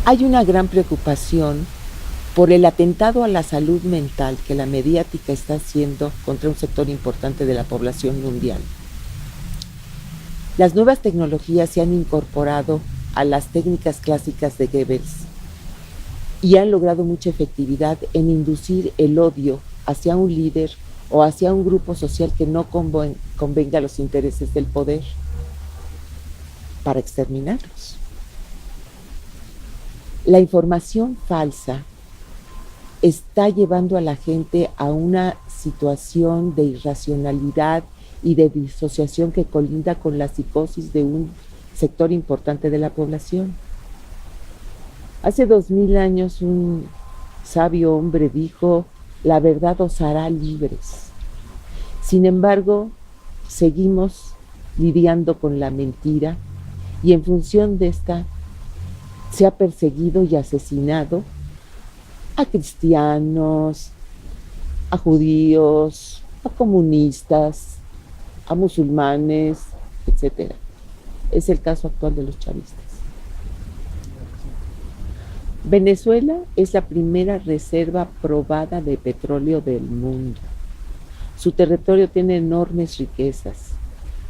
Hay una gran preocupación por el atentado a la salud mental que la mediática está haciendo contra un sector importante de la población mundial. Las nuevas tecnologías se han incorporado a las técnicas clásicas de Goebbels y han logrado mucha efectividad en inducir el odio hacia un líder o hacia un grupo social que no convenga a los intereses del poder para exterminarlos. La información falsa está llevando a la gente a una situación de irracionalidad y de disociación que colinda con la psicosis de un sector importante de la población. Hace 2000 años un sabio hombre dijo: la verdad os hará libres. Sin embargo, seguimos lidiando con la mentira y en función de esta se ha perseguido y asesinado a cristianos, a judíos, a comunistas, a musulmanes, etc. Es el caso actual de los chavistas. Venezuela es la primera reserva probada de petróleo del mundo. Su territorio tiene enormes riquezas.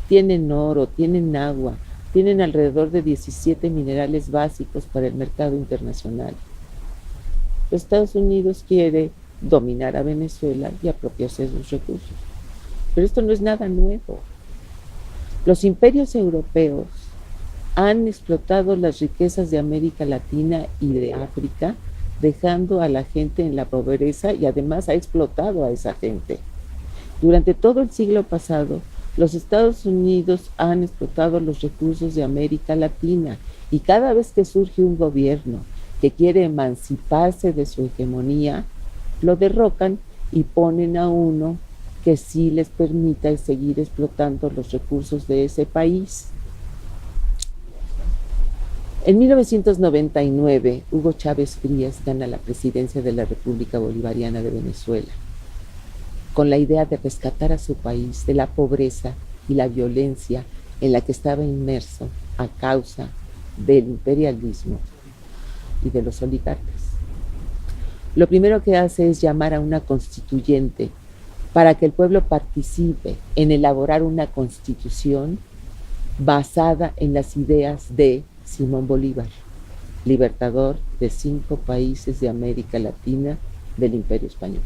Tienen oro, tienen agua, tienen alrededor de 17 minerales básicos para el mercado internacional. Los Estados Unidos quiere dominar a Venezuela y apropiarse de sus recursos. Pero esto no es nada nuevo. Los imperios europeos han explotado las riquezas de América Latina y de África, dejando a la gente en la pobreza y además ha explotado a esa gente. Durante todo el siglo pasado, los Estados Unidos han explotado los recursos de América Latina y cada vez que surge un gobierno que quiere emanciparse de su hegemonía, lo derrocan y ponen a uno que sí les permita seguir explotando los recursos de ese país. En 1999, Hugo Chávez Frías gana la presidencia de la República Bolivariana de Venezuela, con la idea de rescatar a su país de la pobreza y la violencia en la que estaba inmerso a causa del imperialismo y de los oligarcas. Lo primero que hace es llamar a una constituyente para que el pueblo participe en elaborar una constitución basada en las ideas de Simón Bolívar, libertador de 5 países de América Latina del Imperio Español.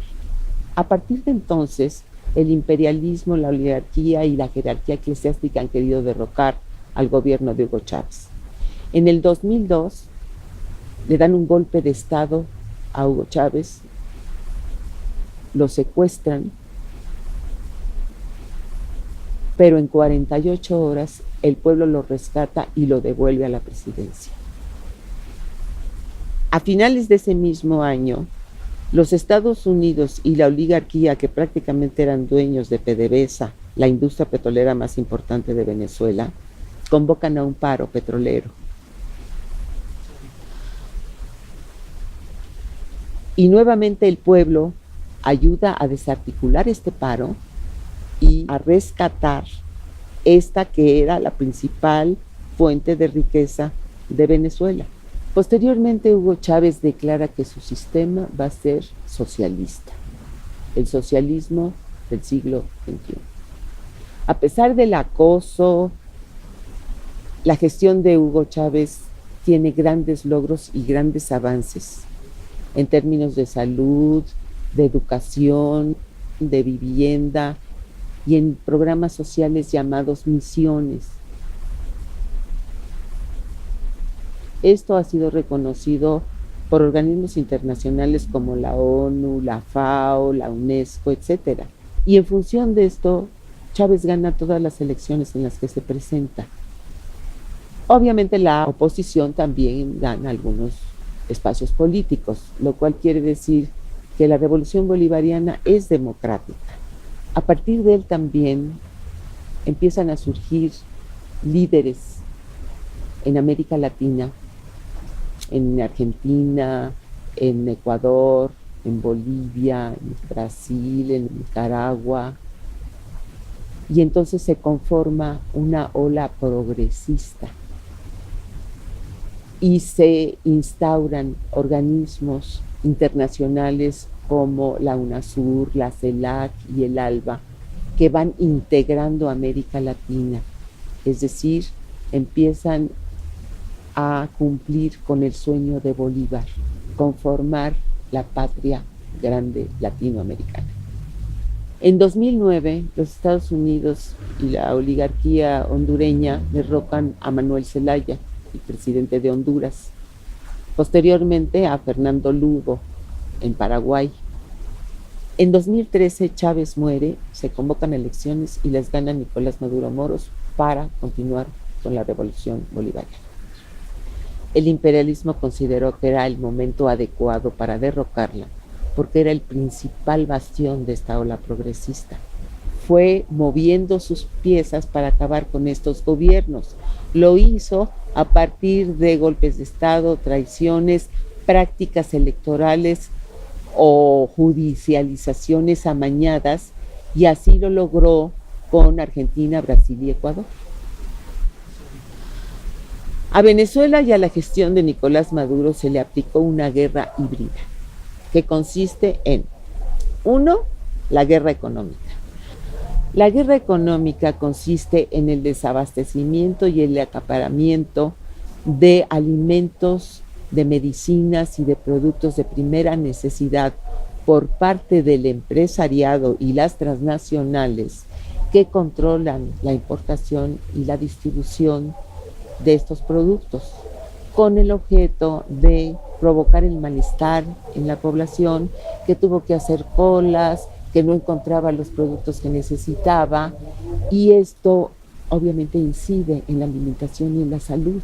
A partir de entonces, el imperialismo, la oligarquía y la jerarquía eclesiástica han querido derrocar al gobierno de Hugo Chávez. En el 2002, le dan un golpe de Estado a Hugo Chávez, lo secuestran, pero en 48 horas el pueblo lo rescata y lo devuelve a la presidencia. A finales de ese mismo año, los Estados Unidos y la oligarquía, que prácticamente eran dueños de PDVSA, la industria petrolera más importante de Venezuela, convocan a un paro petrolero. Y nuevamente el pueblo ayuda a desarticular este paro y a rescatar esta que era la principal fuente de riqueza de Venezuela. Posteriormente, Hugo Chávez declara que su sistema va a ser socialista, el socialismo del siglo XXI. A pesar del acoso, la gestión de Hugo Chávez tiene grandes logros y grandes avances en términos de salud, de educación, de vivienda y en programas sociales llamados misiones. Esto ha sido reconocido por organismos internacionales como la ONU, la FAO, la UNESCO, etc. Y en función de esto, Chávez gana todas las elecciones en las que se presenta. Obviamente la oposición también gana algunos espacios políticos, lo cual quiere decir que la revolución bolivariana es democrática. A partir de él también empiezan a surgir líderes en América Latina, en Argentina, en Ecuador, en Bolivia, en Brasil, en Nicaragua, y entonces se conforma una ola progresista. y se instauran organismos internacionales como la UNASUR, la CELAC y el ALBA, que van integrando América Latina, es decir, empiezan a cumplir con el sueño de Bolívar, conformar la patria grande latinoamericana. En 2009, los Estados Unidos y la oligarquía hondureña derrocan a Manuel Zelaya, el presidente de Honduras, posteriormente a Fernando Lugo en Paraguay. En 2013 Chávez muere, se convocan elecciones y las gana Nicolás Maduro Moros para continuar con la revolución bolivariana. El imperialismo consideró que era el momento adecuado para derrocarla, porque era el principal bastión de esta ola progresista. Fue moviendo sus piezas para acabar con estos gobiernos. Lo hizo a partir de golpes de Estado, traiciones, prácticas electorales o judicializaciones amañadas, y así lo logró con Argentina, Brasil y Ecuador. A Venezuela y a la gestión de Nicolás Maduro se le aplicó una guerra híbrida, que consiste en, 1, la guerra económica. La guerra económica consiste en el desabastecimiento y el acaparamiento de alimentos, de medicinas y de productos de primera necesidad por parte del empresariado y las transnacionales que controlan la importación y la distribución de estos productos, con el objeto de provocar el malestar en la población, que tuvo que hacer colas, que no encontraba los productos que necesitaba, y esto obviamente incide en la alimentación y en la salud.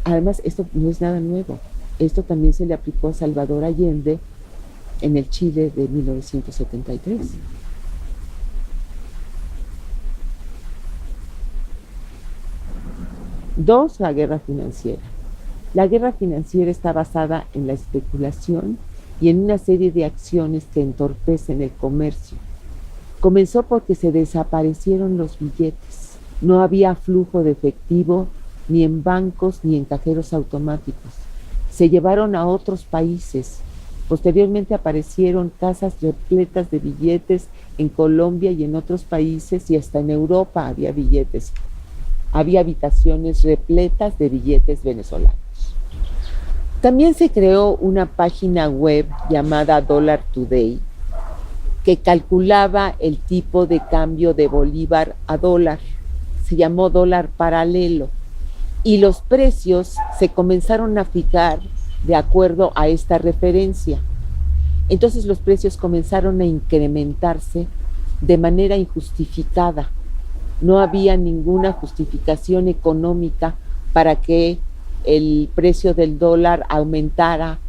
Además, esto no es nada nuevo. Esto también se le aplicó a Salvador Allende en el Chile de 1973. 2, la guerra financiera. La guerra financiera está basada en la especulación y en una serie de acciones que entorpecen el comercio. Comenzó porque se desaparecieron los billetes. No había flujo de efectivo ni en bancos ni en cajeros automáticos. Se llevaron a otros países. Posteriormente aparecieron casas repletas de billetes en Colombia y en otros países, y hasta en Europa había billetes. Había habitaciones repletas de billetes venezolanos. También se creó una página web llamada Dollar Today, que calculaba el tipo de cambio de bolívar a dólar. Se llamó dólar paralelo. Y los precios se comenzaron a fijar de acuerdo a esta referencia. Entonces los precios comenzaron a incrementarse de manera injustificada. No había ninguna justificación económica para que el precio del dólar aumentara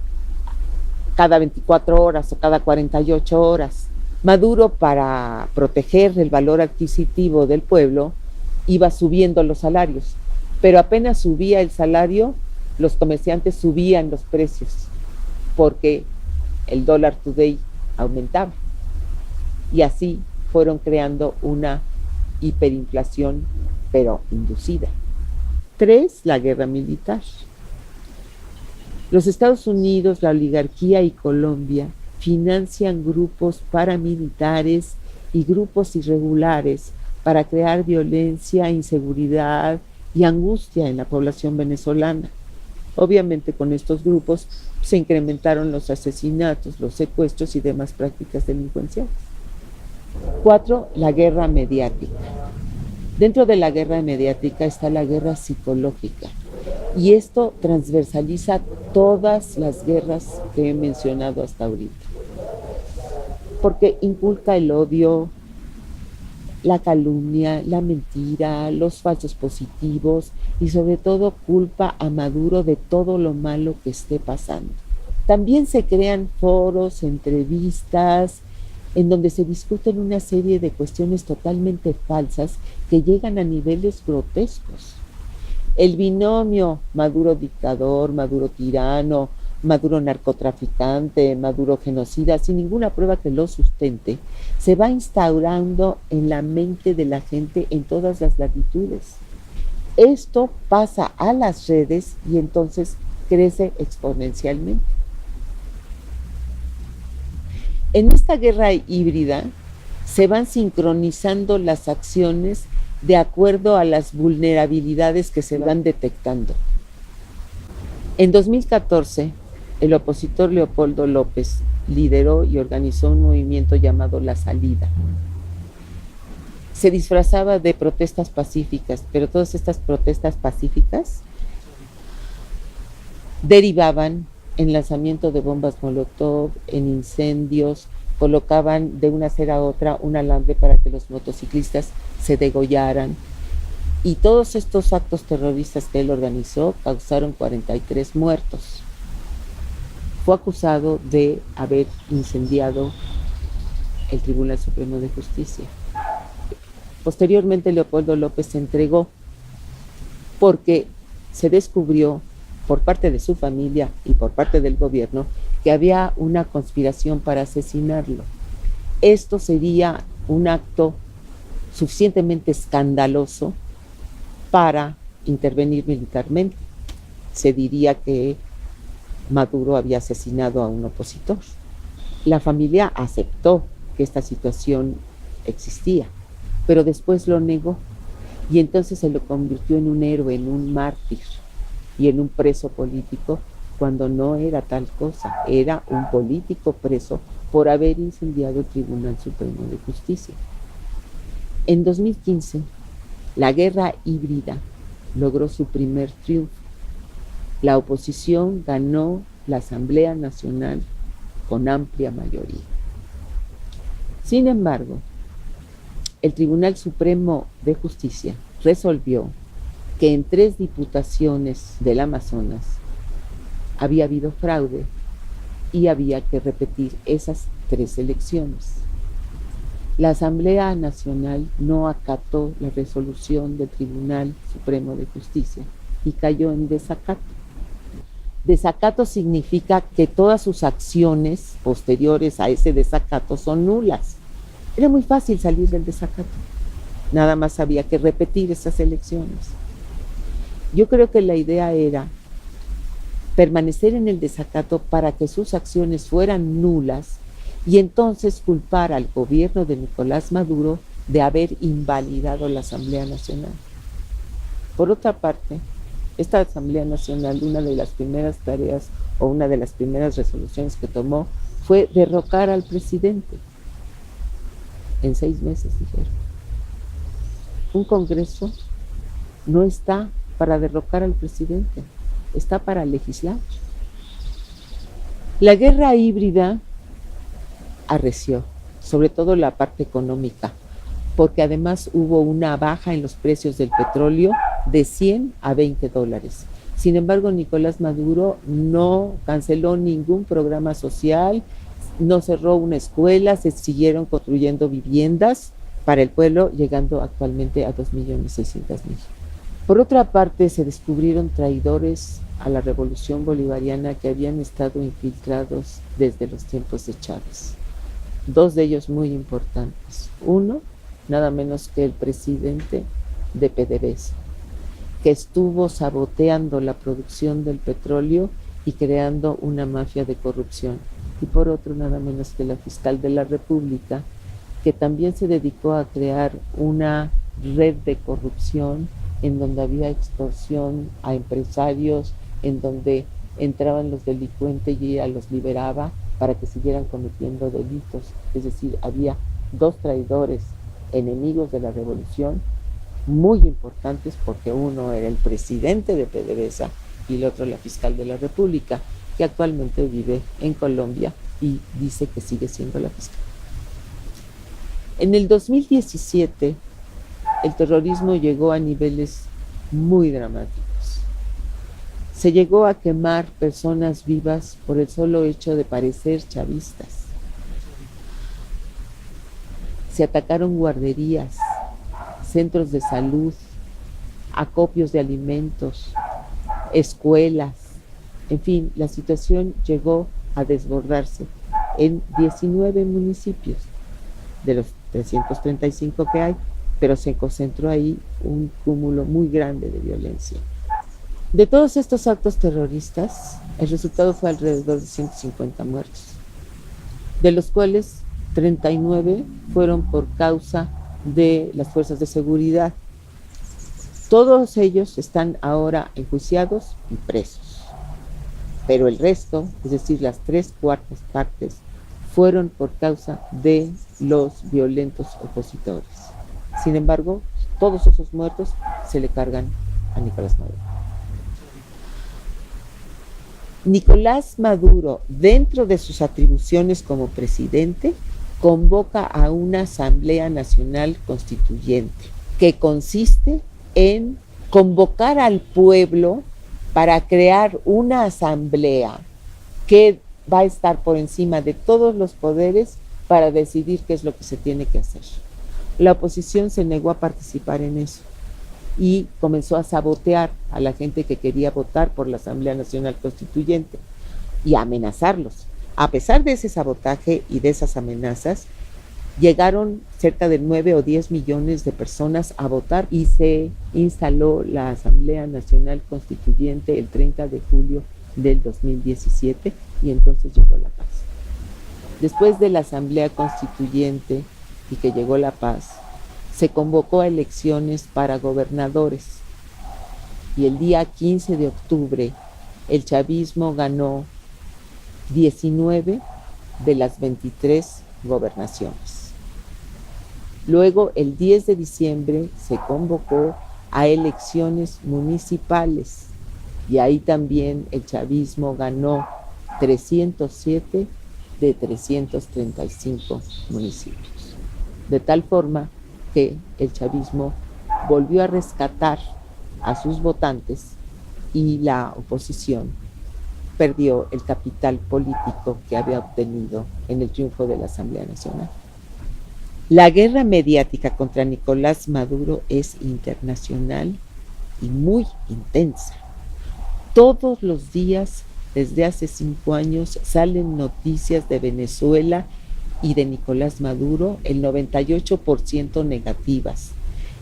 cada 24 horas o cada 48 horas. Maduro, para proteger el valor adquisitivo del pueblo, iba subiendo los salarios, pero apenas subía el salario, los comerciantes subían los precios, porque el dólar today aumentaba. Y así fueron creando una hiperinflación, pero inducida. 3, la guerra militar. Los Estados Unidos, la oligarquía y Colombia financian grupos paramilitares y grupos irregulares para crear violencia, inseguridad y angustia en la población venezolana. Obviamente con estos grupos se incrementaron los asesinatos, los secuestros y demás prácticas delincuenciales. 4, la guerra mediática. Dentro de la guerra mediática está la guerra psicológica, y esto transversaliza todas las guerras que he mencionado hasta ahorita, porque inculca el odio, la calumnia, la mentira, los falsos positivos, y sobre todo culpa a Maduro de todo lo malo que esté pasando. También se crean foros, entrevistas, en donde se discuten una serie de cuestiones totalmente falsas que llegan a niveles grotescos. El binomio Maduro dictador, Maduro tirano, Maduro narcotraficante, Maduro genocida, sin ninguna prueba que lo sustente, se va instaurando en la mente de la gente en todas las latitudes. Esto pasa a las redes y entonces crece exponencialmente. En esta guerra híbrida se van sincronizando las acciones de acuerdo a las vulnerabilidades que se van detectando. En 2014, el opositor Leopoldo López lideró y organizó un movimiento llamado La Salida. Se disfrazaba de protestas pacíficas, pero todas estas protestas pacíficas derivaban en lanzamiento de bombas molotov, en incendios, colocaban de una acera a otra un alambre para que los motociclistas se degollaran. Y todos estos actos terroristas que él organizó causaron 43 muertos. Fue acusado de haber incendiado el Tribunal Supremo de Justicia. Posteriormente, Leopoldo López se entregó porque se descubrió por parte de su familia y por parte del gobierno que había una conspiración para asesinarlo. Esto sería un acto suficientemente escandaloso para intervenir militarmente. Se diría que Maduro había asesinado a un opositor. La familia aceptó que esta situación existía, pero después lo negó y entonces se lo convirtió en un héroe, en un mártir y en un preso político, cuando no era tal cosa, era un político preso por haber incendiado el Tribunal Supremo de Justicia. En 2015, la guerra híbrida logró su primer triunfo. La oposición ganó la Asamblea Nacional con amplia mayoría. Sin embargo, el Tribunal Supremo de Justicia resolvió que en 3 diputaciones del Amazonas había habido fraude y había que repetir esas 3 elecciones. La Asamblea Nacional no acató la resolución del Tribunal Supremo de Justicia y cayó en desacato. Desacato significa que todas sus acciones posteriores a ese desacato son nulas. Era muy fácil salir del desacato. Nada más había que repetir esas elecciones. Yo creo que la idea era permanecer en el desacato para que sus acciones fueran nulas y entonces culpar al gobierno de Nicolás Maduro de haber invalidado la Asamblea Nacional. Por otra parte, esta Asamblea Nacional, una de las primeras tareas o una de las primeras resoluciones que tomó fue derrocar al presidente. En 6 meses, dijeron. Un Congreso no está para derrocar al presidente, está para legislar. La guerra híbrida arreció, sobre todo la parte económica, porque además hubo una baja en los precios del petróleo de 100 a 20 dólares. Sin embargo, Nicolás Maduro no canceló ningún programa social, no cerró una escuela, se siguieron construyendo viviendas para el pueblo, llegando actualmente a 2.600.000. Por otra parte, se descubrieron traidores a la revolución bolivariana que habían estado infiltrados desde los tiempos de Chávez. 2 de ellos muy importantes. Uno, nada menos que el presidente de PDVSA, que estuvo saboteando la producción del petróleo y creando una mafia de corrupción. Y por otro, nada menos que la fiscal de la República, que también se dedicó a crear una red de corrupción en donde había extorsión a empresarios, en donde entraban los delincuentes y ella los liberaba para que siguieran cometiendo delitos. Es decir, había 2 traidores enemigos de la revolución muy importantes, porque uno era el presidente de PDVSA y el otro la fiscal de la República, que actualmente vive en Colombia y dice que sigue siendo la fiscal. En el 2017, el terrorismo llegó a niveles muy dramáticos. Se llegó a quemar personas vivas por el solo hecho de parecer chavistas. Se atacaron guarderías, centros de salud, acopios de alimentos, escuelas. En fin, la situación llegó a desbordarse en 19 municipios de los 335 que hay. pero se concentró ahí un cúmulo muy grande de violencia. De todos estos actos terroristas, el resultado fue alrededor de 150 muertos, de los cuales 39 fueron por causa de las fuerzas de seguridad. Todos ellos están ahora enjuiciados y presos, pero el resto, es decir, las 3/4 partes, fueron por causa de los violentos opositores. Sin embargo, todos esos muertos se le cargan a Nicolás Maduro. Nicolás Maduro, dentro de sus atribuciones como presidente, convoca a una Asamblea Nacional Constituyente, que consiste en convocar al pueblo para crear una asamblea que va a estar por encima de todos los poderes para decidir qué es lo que se tiene que hacer. La oposición se negó a participar en eso y comenzó a sabotear a la gente que quería votar por la Asamblea Nacional Constituyente y a amenazarlos. A pesar de ese sabotaje y de esas amenazas, llegaron cerca de 9 o 10 millones de personas a votar y se instaló la Asamblea Nacional Constituyente el 30 de julio del 2017 y entonces llegó la paz. Después de la Asamblea Constituyente y que llegó la paz, se convocó a elecciones para gobernadores y el día 15 de octubre el chavismo ganó 19 de las 23 gobernaciones. Luego, el 10 de diciembre se convocó a elecciones municipales y ahí también el chavismo ganó 307 de 335 municipios. De tal forma que el chavismo volvió a rescatar a sus votantes y la oposición perdió el capital político que había obtenido en el triunfo de la Asamblea Nacional. La guerra mediática contra Nicolás Maduro es internacional y muy intensa. Todos los días, desde hace 5 años, salen noticias de Venezuela y de Nicolás Maduro, el 98% negativas,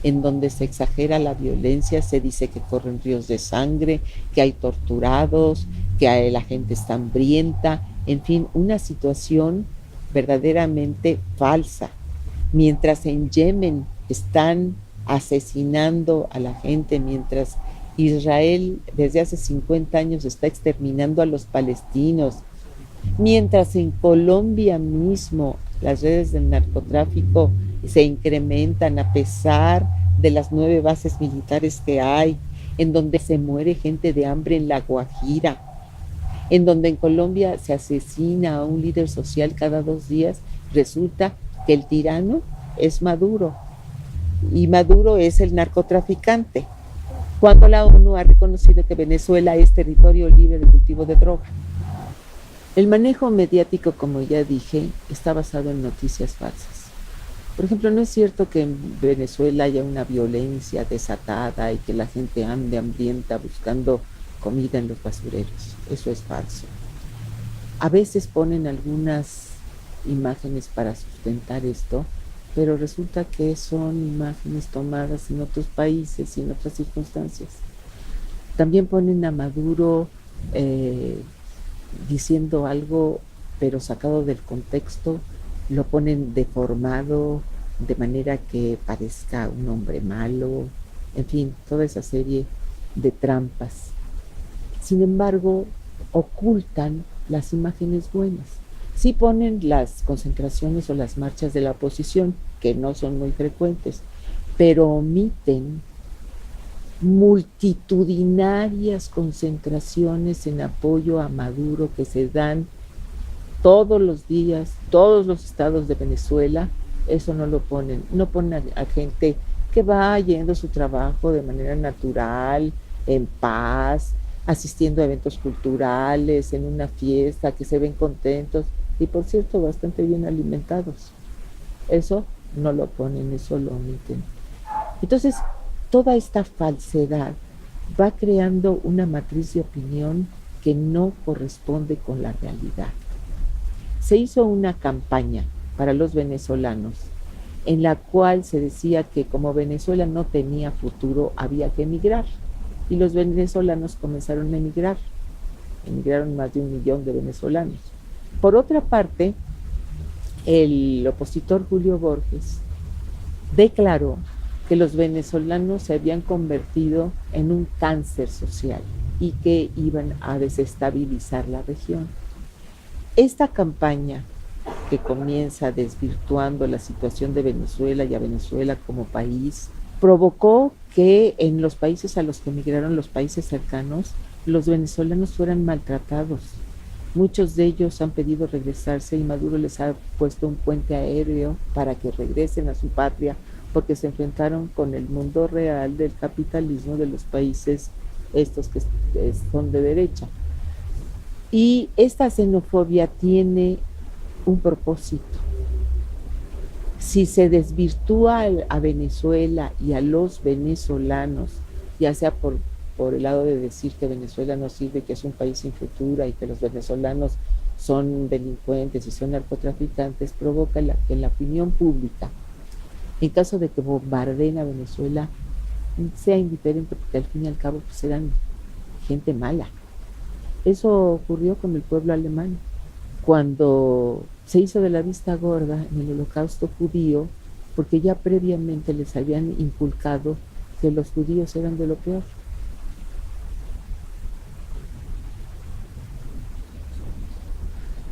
en donde se exagera la violencia, se dice que corren ríos de sangre, que hay torturados, que la gente está hambrienta, en fin, una situación verdaderamente falsa. Mientras en Yemen están asesinando a la gente, mientras Israel desde hace 50 años está exterminando a los palestinos, mientras en Colombia mismo las redes del narcotráfico se incrementan a pesar de las 9 bases militares que hay, en donde se muere gente de hambre en La Guajira, en donde en Colombia se asesina a un líder social cada 2 días, resulta que el tirano es Maduro y Maduro es el narcotraficante, cuando la ONU ha reconocido que Venezuela es territorio libre de cultivo de droga. El manejo mediático, como ya dije, está basado en noticias falsas. Por ejemplo, no es cierto que en Venezuela haya una violencia desatada y que la gente ande hambrienta buscando comida en los basureros. Eso es falso. A veces ponen algunas imágenes para sustentar esto, pero resulta que son imágenes tomadas en otros países y en otras circunstancias. También ponen a Maduro diciendo algo, pero sacado del contexto, lo ponen deformado de manera que parezca un hombre malo, en fin, toda esa serie de trampas. Sin embargo, ocultan las imágenes buenas. Sí ponen las concentraciones o las marchas de la oposición, que no son muy frecuentes, pero omiten multitudinarias concentraciones en apoyo a Maduro que se dan todos los días, todos los estados de Venezuela. Eso no lo ponen, no ponen a gente que va yendo a su trabajo de manera natural, en paz, asistiendo a eventos culturales, en una fiesta, que se ven contentos y por cierto bastante bien alimentados. Eso no lo ponen, eso lo omiten. Entonces, toda esta falsedad va creando una matriz de opinión que no corresponde con la realidad. Se hizo una campaña para los venezolanos en la cual se decía que como Venezuela no tenía futuro, había que emigrar. Y los venezolanos comenzaron a emigrar. Emigraron más de 1 millón de venezolanos. Por otra parte, el opositor Julio Borges declaró que los venezolanos se habían convertido en un cáncer social y que iban a desestabilizar la región. Esta campaña, que comienza desvirtuando la situación de Venezuela y a Venezuela como país, provocó que en los países a los que emigraron, los países cercanos, los venezolanos fueran maltratados. Muchos de ellos han pedido regresarse y Maduro les ha puesto un puente aéreo para que regresen a su patria, porque se enfrentaron con el mundo real del capitalismo de los países estos que son de derecha. Y esta xenofobia tiene un propósito. Si se desvirtúa a Venezuela y a los venezolanos, ya sea por el lado de decir que Venezuela no sirve, que es un país sin futuro y que los venezolanos son delincuentes y son narcotraficantes, provoca que la opinión pública, en caso de que bombardeen a Venezuela, sea indiferente, porque al fin y al cabo pues eran gente mala. Eso ocurrió con el pueblo alemán, cuando se hizo de la vista gorda en el Holocausto judío, porque ya previamente les habían inculcado que los judíos eran de lo peor.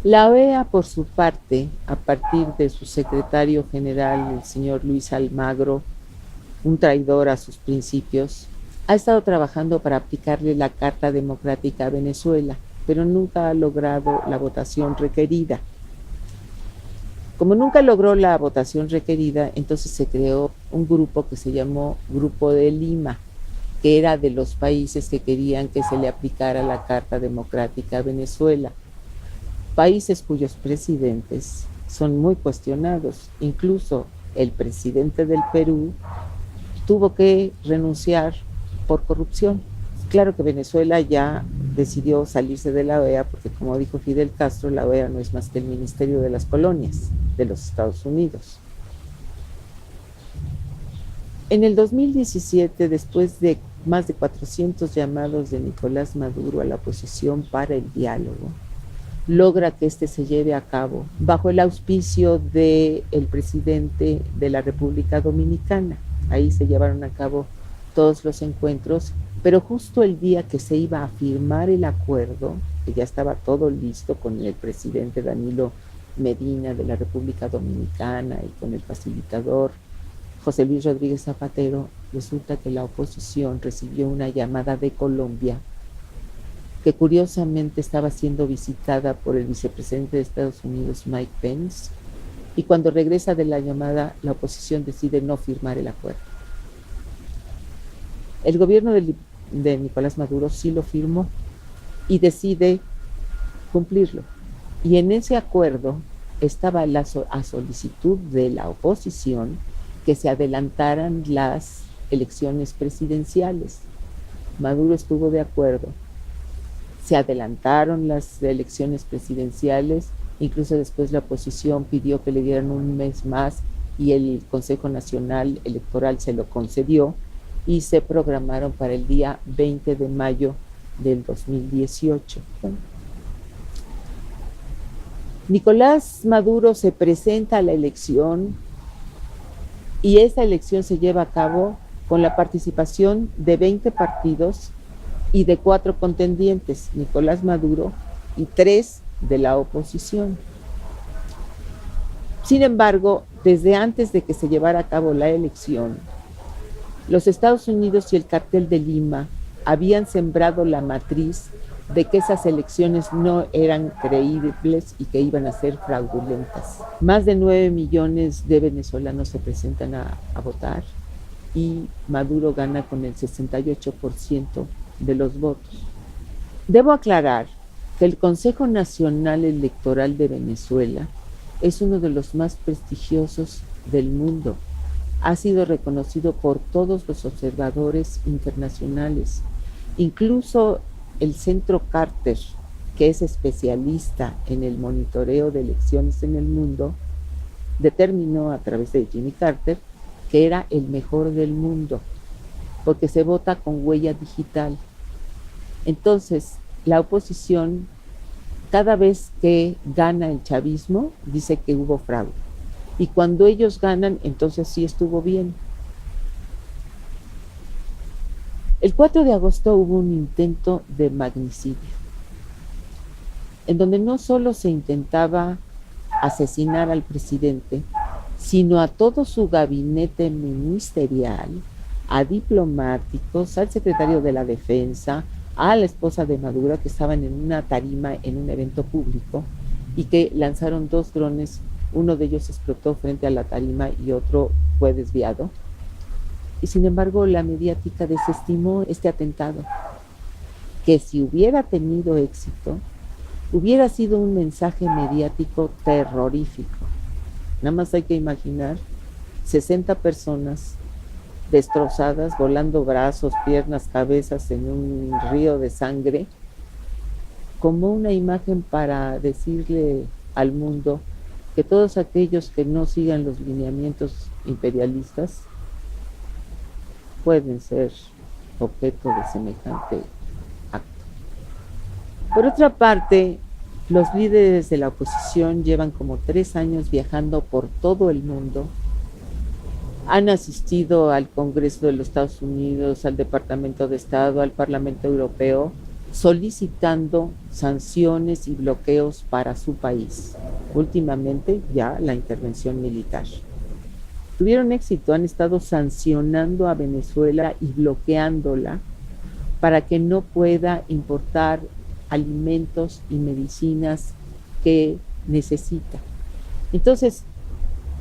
La OEA, por su parte, a partir de su secretario general, el señor Luis Almagro, un traidor a sus principios, ha estado trabajando para aplicarle la Carta Democrática a Venezuela, pero nunca ha logrado la votación requerida. Como nunca logró la votación requerida, entonces se creó un grupo que se llamó Grupo de Lima, que era de los países que querían que se le aplicara la Carta Democrática a Venezuela. Países cuyos presidentes son muy cuestionados. Incluso el presidente del Perú tuvo que renunciar por corrupción. Claro que Venezuela ya decidió salirse de la OEA porque, como dijo Fidel Castro, la OEA no es más que el Ministerio de las Colonias de los Estados Unidos. En el 2017, después de más de 400 llamados de Nicolás Maduro a la oposición para el diálogo, logra que este se lleve a cabo bajo el auspicio del presidente de la República Dominicana. Ahí se llevaron a cabo todos los encuentros, pero justo el día que se iba a firmar el acuerdo, que ya estaba todo listo con el presidente Danilo Medina de la República Dominicana y con el facilitador José Luis Rodríguez Zapatero, resulta que la oposición recibió una llamada de Colombia, que curiosamente estaba siendo visitada por el vicepresidente de Estados Unidos, Mike Pence, y cuando regresa de la llamada, la oposición decide no firmar el acuerdo. El gobierno de Nicolás Maduro sí lo firmó y decide cumplirlo. Y en ese acuerdo estaba a solicitud de la oposición que se adelantaran las elecciones presidenciales. Maduro estuvo de acuerdo. Se adelantaron las elecciones presidenciales, incluso después la oposición pidió que le dieran un mes más y el Consejo Nacional Electoral se lo concedió y se programaron para el día 20 de mayo del 2018. Bueno, Nicolás Maduro se presenta a la elección y esa elección se lleva a cabo con la participación de 20 partidos y de 4 contendientes, Nicolás Maduro y 3 de la oposición. Sin embargo, desde antes de que se llevara a cabo la elección, los Estados Unidos y el Cartel de Lima habían sembrado la matriz de que esas elecciones no eran creíbles y que iban a ser fraudulentas. Más de 9 millones de venezolanos se presentan a votar y Maduro gana con el 68% de los votos. Debo aclarar que el Consejo Nacional Electoral de Venezuela es uno de los más prestigiosos del mundo. Ha sido reconocido por todos los observadores internacionales, incluso el Centro Carter, que es especialista en el monitoreo de elecciones en el mundo, determinó a través de Jimmy Carter que era el mejor del mundo, porque se vota con huella digital. Entonces, la oposición, cada vez que gana el chavismo, dice que hubo fraude. Y cuando ellos ganan, entonces sí estuvo bien. El 4 de agosto hubo un intento de magnicidio, en donde no solo se intentaba asesinar al presidente, sino a todo su gabinete ministerial, a diplomáticos, al secretario de la Defensa, a la esposa de Maduro, que estaban en una tarima en un evento público y que lanzaron 2 drones, uno de ellos explotó frente a la tarima y otro fue desviado. Y sin embargo, la mediática desestimó este atentado, que si hubiera tenido éxito, hubiera sido un mensaje mediático terrorífico. Nada más hay que imaginar 60 personas destrozadas, volando brazos, piernas, cabezas en un río de sangre, como una imagen para decirle al mundo que todos aquellos que no sigan los lineamientos imperialistas pueden ser objeto de semejante acto. Por otra parte, los líderes de la oposición llevan como 3 años viajando por todo el mundo. Han asistido al Congreso de los Estados Unidos, al Departamento de Estado, al Parlamento Europeo, solicitando sanciones y bloqueos para su país. Últimamente ya la intervención militar. Tuvieron éxito, han estado sancionando a Venezuela y bloqueándola para que no pueda importar alimentos y medicinas que necesita. Entonces,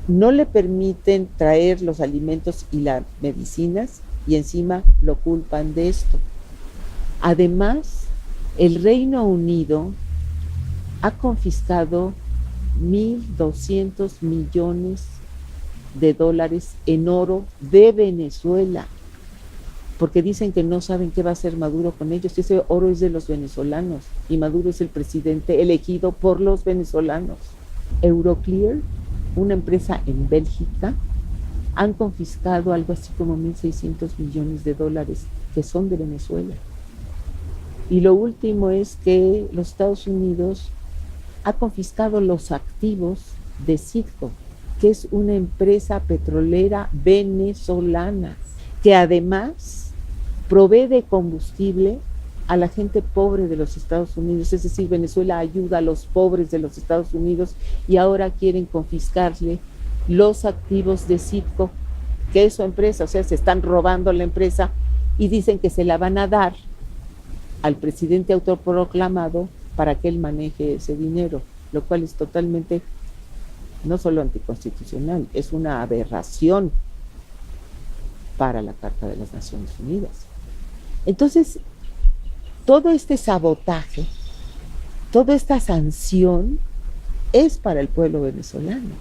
no le permiten traer los alimentos y las medicinas y encima lo culpan de esto. Además, el Reino Unido ha confiscado 1.200 millones de dólares en oro de Venezuela, porque dicen que no saben qué va a hacer Maduro con ellos. Ese oro es de los venezolanos y Maduro es el presidente elegido por los venezolanos. Euroclear, una empresa en Bélgica, han confiscado algo así como 1.600 millones de dólares que son de Venezuela. Y lo último es que los Estados Unidos ha confiscado los activos de Citgo, que es una empresa petrolera venezolana, que además provee de combustible a la gente pobre de los Estados Unidos. Es decir, Venezuela ayuda a los pobres de los Estados Unidos y ahora quieren confiscarle los activos de Citgo, que es su empresa. O sea, se están robando la empresa y dicen que se la van a dar al presidente autoproclamado para que él maneje ese dinero, lo cual es totalmente no solo anticonstitucional, es una aberración para la Carta de las Naciones Unidas. Entonces, todo este sabotaje, toda esta sanción es para el pueblo venezolano.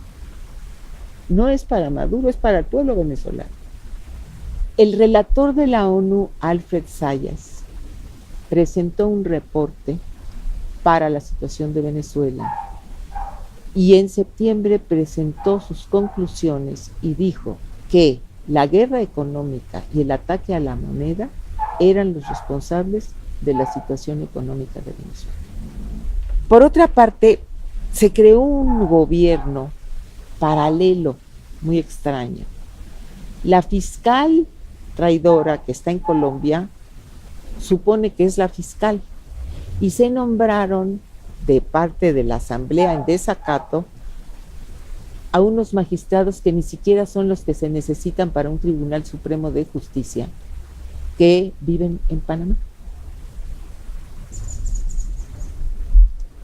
No es para Maduro, es para el pueblo venezolano. El relator de la ONU, Alfred Zayas, presentó un reporte para la situación de Venezuela y en septiembre presentó sus conclusiones y dijo que la guerra económica y el ataque a la moneda eran los responsables de la situación económica de Venezuela. Por otra parte, se creó un gobierno paralelo, muy extraño. La fiscal traidora que está en Colombia supone que es la fiscal y se nombraron de parte de la Asamblea en desacato a unos magistrados que ni siquiera son los que se necesitan para un Tribunal Supremo de Justicia, que viven en Panamá.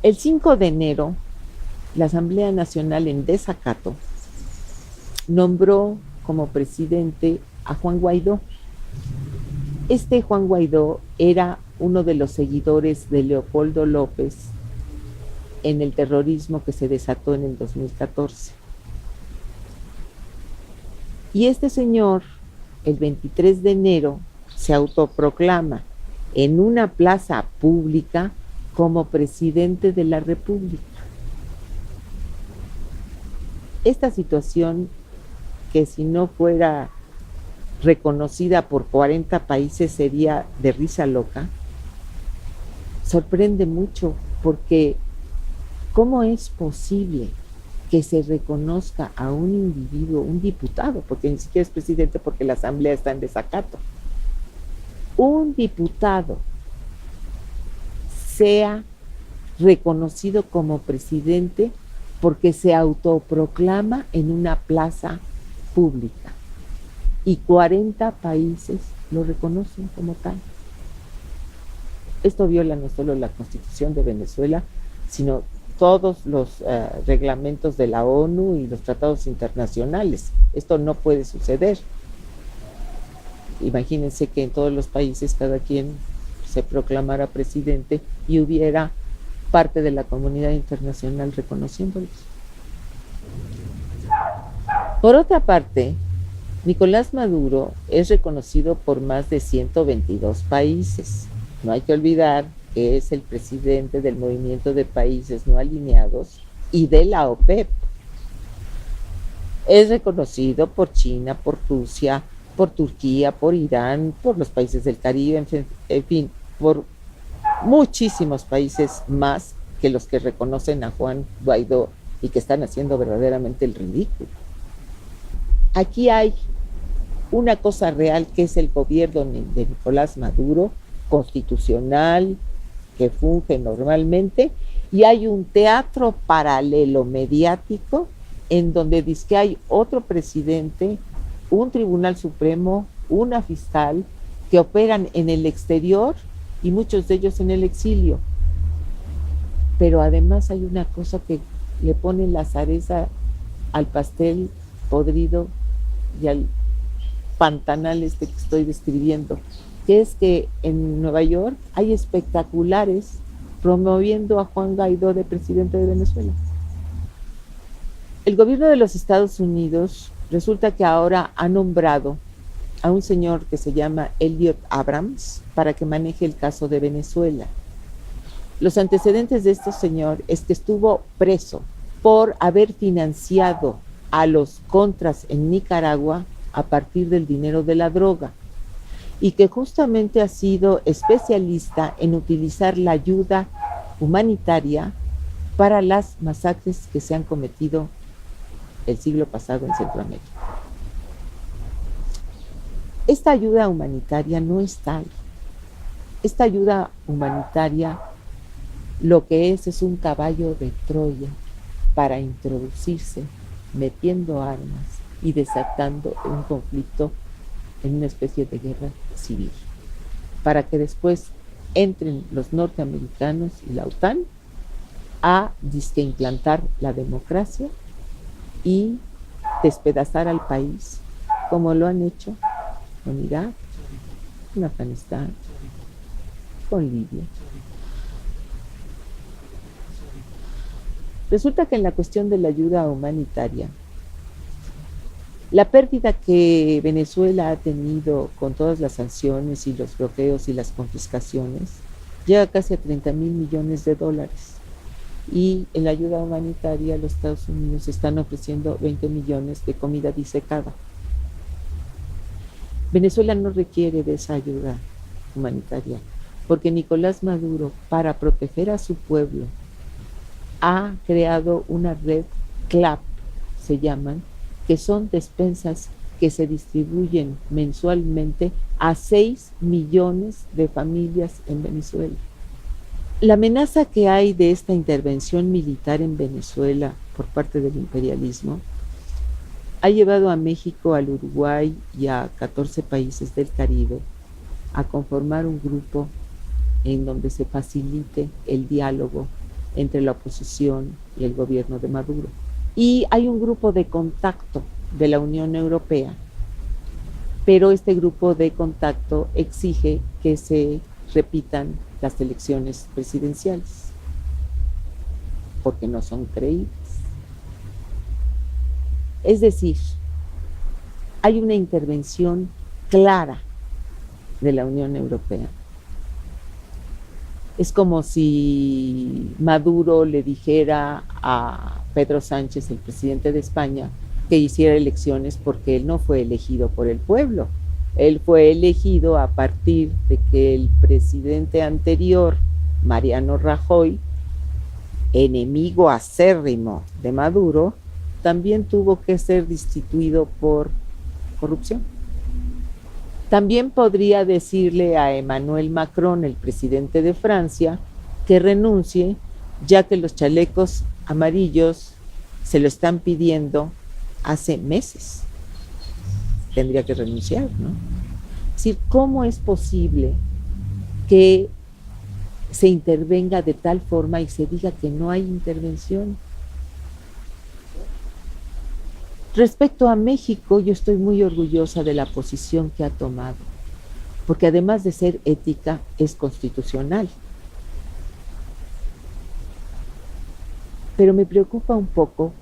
El 5 de enero, la Asamblea Nacional en desacato nombró como presidente a Juan Guaidó. Este Juan Guaidó era uno de los seguidores de Leopoldo López en el terrorismo que se desató en el 2014. Y este señor, el 23 de enero, se autoproclama en una plaza pública como presidente de la República. Esta situación, que si no fuera reconocida por 40 países sería de risa loca, sorprende mucho, porque ¿cómo es posible que se reconozca a un individuo, un diputado, porque ni siquiera es presidente porque la asamblea está en desacato, un diputado sea reconocido como presidente porque se autoproclama en una plaza pública y 40 países lo reconocen como tal? Esto viola no solo la Constitución de Venezuela, sino todos los reglamentos de la ONU y los tratados internacionales. Esto no puede suceder. Imagínense que en todos los países cada quien se proclamara presidente y hubiera parte de la comunidad internacional reconociéndolos. Por otra parte, Nicolás Maduro es reconocido por más de 122 países. No hay que olvidar que es el presidente del Movimiento de Países No Alineados y de la OPEP. Es reconocido por China, por Rusia, por Turquía, por Irán, por los países del Caribe, en fin, por muchísimos países más que los que reconocen a Juan Guaidó y que están haciendo verdaderamente el ridículo. Aquí hay una cosa real, que es el gobierno de Nicolás Maduro, constitucional, que funge normalmente, y hay un teatro paralelo mediático en donde dice que hay otro presidente, un tribunal supremo, una fiscal, que operan en el exterior y muchos de ellos en el exilio. Pero además hay una cosa que le pone la cereza al pastel podrido y al pantanal que estoy describiendo, que es que en Nueva York hay espectaculares promoviendo a Juan Guaidó de presidente de Venezuela. El gobierno de los Estados Unidos resulta que ahora ha nombrado a un señor que se llama Elliot Abrams para que maneje el caso de Venezuela. Los antecedentes de este señor es que estuvo preso por haber financiado a los contras en Nicaragua a partir del dinero de la droga, y que justamente ha sido especialista en utilizar la ayuda humanitaria para las masacres que se han cometido el siglo pasado en Centroamérica. Esta ayuda humanitaria no es tal. Esta ayuda humanitaria lo que es un caballo de Troya para introducirse, metiendo armas y desatando un conflicto en una especie de guerra civil, para que después entren los norteamericanos y la OTAN a disque implantar la democracia y despedazar al país, como lo han hecho con Irak, con Afganistán, con Libia. Resulta que en la cuestión de la ayuda humanitaria, la pérdida que Venezuela ha tenido con todas las sanciones y los bloqueos y las confiscaciones llega casi a 30,000 millones de dólares. Y en la ayuda humanitaria los Estados Unidos están ofreciendo 20 millones de comida disecada. Venezuela no requiere de esa ayuda humanitaria, porque Nicolás Maduro, para proteger a su pueblo, ha creado una red CLAP, se llaman, que son despensas que se distribuyen mensualmente a 6 millones de familias en Venezuela. La amenaza que hay de esta intervención militar en Venezuela por parte del imperialismo ha llevado a México, al Uruguay y a 14 países del Caribe a conformar un grupo en donde se facilite el diálogo entre la oposición y el gobierno de Maduro. Y hay un grupo de contacto de la Unión Europea, pero este grupo de contacto exige que se repitan las elecciones presidenciales, porque no son creíbles. Es decir, hay una intervención clara de la Unión Europea. Es como si Maduro le dijera a Pedro Sánchez, el presidente de España, que hiciera elecciones porque él no fue elegido por el pueblo. Él fue elegido a partir de que el presidente anterior, Mariano Rajoy, enemigo acérrimo de Maduro, también tuvo que ser destituido por corrupción. También podría decirle a Emmanuel Macron, el presidente de Francia, que renuncie, ya que los chalecos amarillos se lo están pidiendo hace meses. Tendría que renunciar, ¿no? Es decir, ¿cómo es posible que se intervenga de tal forma y se diga que no hay intervención? Respecto a México, yo estoy muy orgullosa de la posición que ha tomado, porque además de ser ética, es constitucional. Pero me preocupa un poco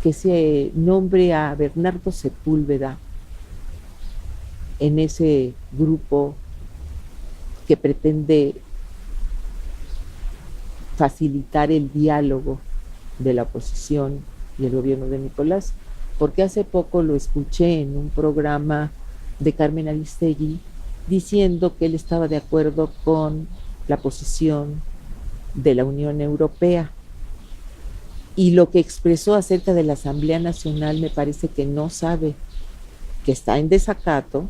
que se nombre a Bernardo Sepúlveda en ese grupo que pretende facilitar el diálogo de la oposición y el gobierno de Nicolás, porque hace poco lo escuché en un programa de Carmen Aristegui diciendo que él estaba de acuerdo con la posición de la Unión Europea. Y lo que expresó acerca de la Asamblea Nacional me parece que no sabe que está en desacato,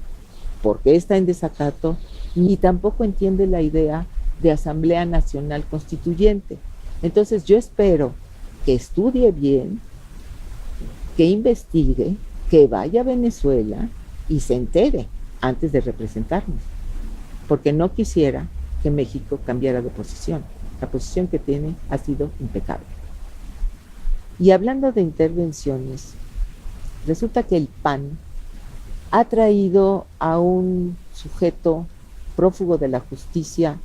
por qué está en desacato, ni tampoco entiende la idea de Asamblea Nacional Constituyente. Entonces yo espero que estudie bien, que investigue, que vaya a Venezuela y se entere antes de representarnos, porque no quisiera que México cambiara de posición. La posición que tiene ha sido impecable. Y hablando de intervenciones, resulta que el PAN ha traído a un sujeto prófugo de la justicia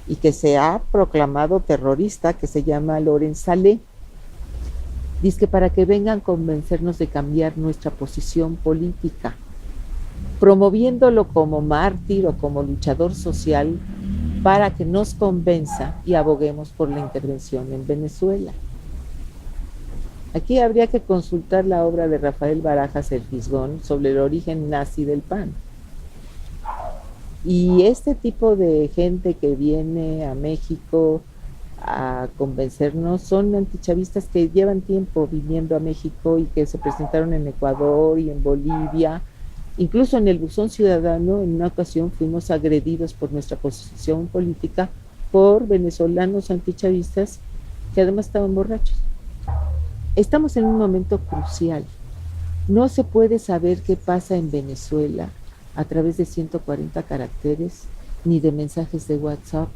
y que se ha proclamado terrorista, que se llama Lorenz Saleh. Dice que para que vengan a convencernos de cambiar nuestra posición política, promoviéndolo como mártir o como luchador social para que nos convenza y aboguemos por la intervención en Venezuela. Aquí habría que consultar la obra de Rafael Barajas El Fisgón sobre el origen nazi del PAN. Y este tipo de gente que viene a México a convencernos son antichavistas que llevan tiempo viniendo a México y que se presentaron en Ecuador y en Bolivia. Incluso en el Buzón Ciudadano, en una ocasión fuimos agredidos por nuestra posición política por venezolanos antichavistas que además estaban borrachos. Estamos en un momento crucial. No se puede saber qué pasa en Venezuela a través de 140 caracteres, ni de mensajes de WhatsApp,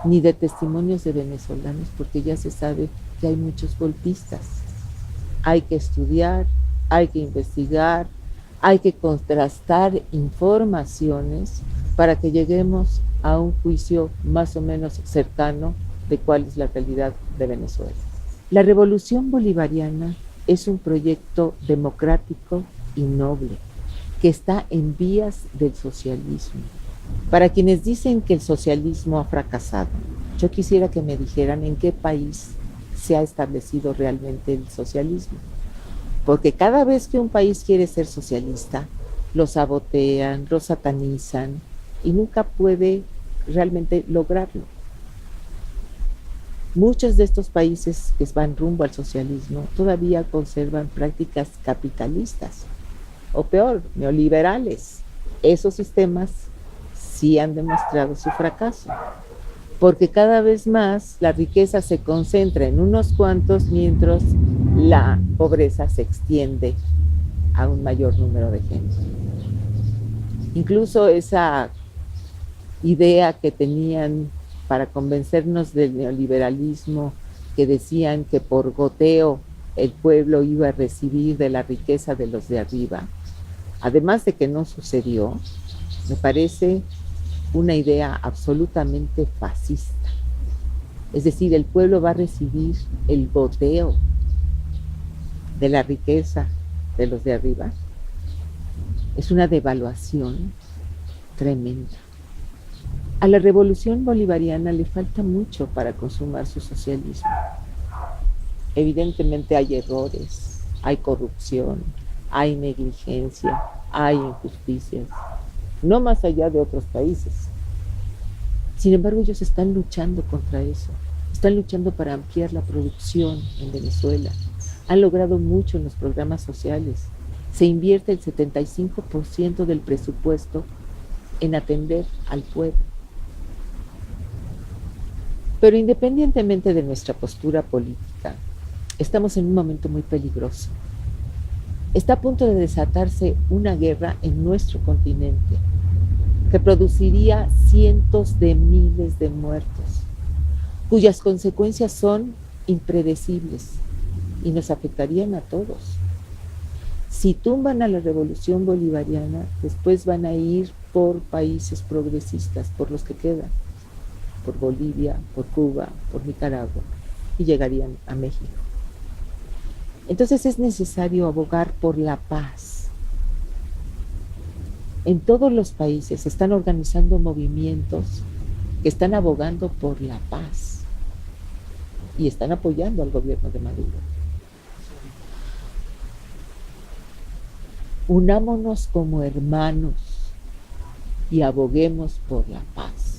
ni de testimonios de venezolanos, porque ya se sabe que hay muchos golpistas. Hay que estudiar, hay que investigar, hay que contrastar informaciones para que lleguemos a un juicio más o menos cercano de cuál es la realidad de Venezuela. La revolución bolivariana es un proyecto democrático y noble que está en vías del socialismo. Para quienes dicen que el socialismo ha fracasado, yo quisiera que me dijeran en qué país se ha establecido realmente el socialismo. Porque cada vez que un país quiere ser socialista, lo sabotean, lo satanizan y nunca puede realmente lograrlo. Muchos de estos países que van rumbo al socialismo todavía conservan prácticas capitalistas, o peor, neoliberales. Esos sistemas sí han demostrado su fracaso, porque cada vez más la riqueza se concentra en unos cuantos, mientras la pobreza se extiende a un mayor número de gente. Incluso esa idea que tenían para convencernos del neoliberalismo, que decían que por goteo el pueblo iba a recibir de la riqueza de los de arriba, además de que no sucedió, me parece una idea absolutamente fascista. Es decir, el pueblo va a recibir el goteo de la riqueza de los de arriba. Es una devaluación tremenda. A la revolución bolivariana le falta mucho para consumar su socialismo. Evidentemente hay errores, hay corrupción, hay negligencia, hay injusticias, no más allá de otros países. Sin embargo, ellos están luchando contra eso, están luchando para ampliar la producción en Venezuela. Han logrado mucho en los programas sociales. Se invierte el 75% del presupuesto en atender al pueblo. Pero independientemente de nuestra postura política, estamos en un momento muy peligroso. Está a punto de desatarse una guerra en nuestro continente que produciría cientos de miles de muertos, cuyas consecuencias son impredecibles y nos afectarían a todos. Si tumban a la revolución bolivariana, después van a ir por países progresistas, por los que quedan, por Bolivia, por Cuba, por Nicaragua, y llegarían a México. Entonces es necesario abogar por la paz. En todos los países se están organizando movimientos que están abogando por la paz y están apoyando al gobierno de Maduro. Unámonos como hermanos y aboguemos por la paz.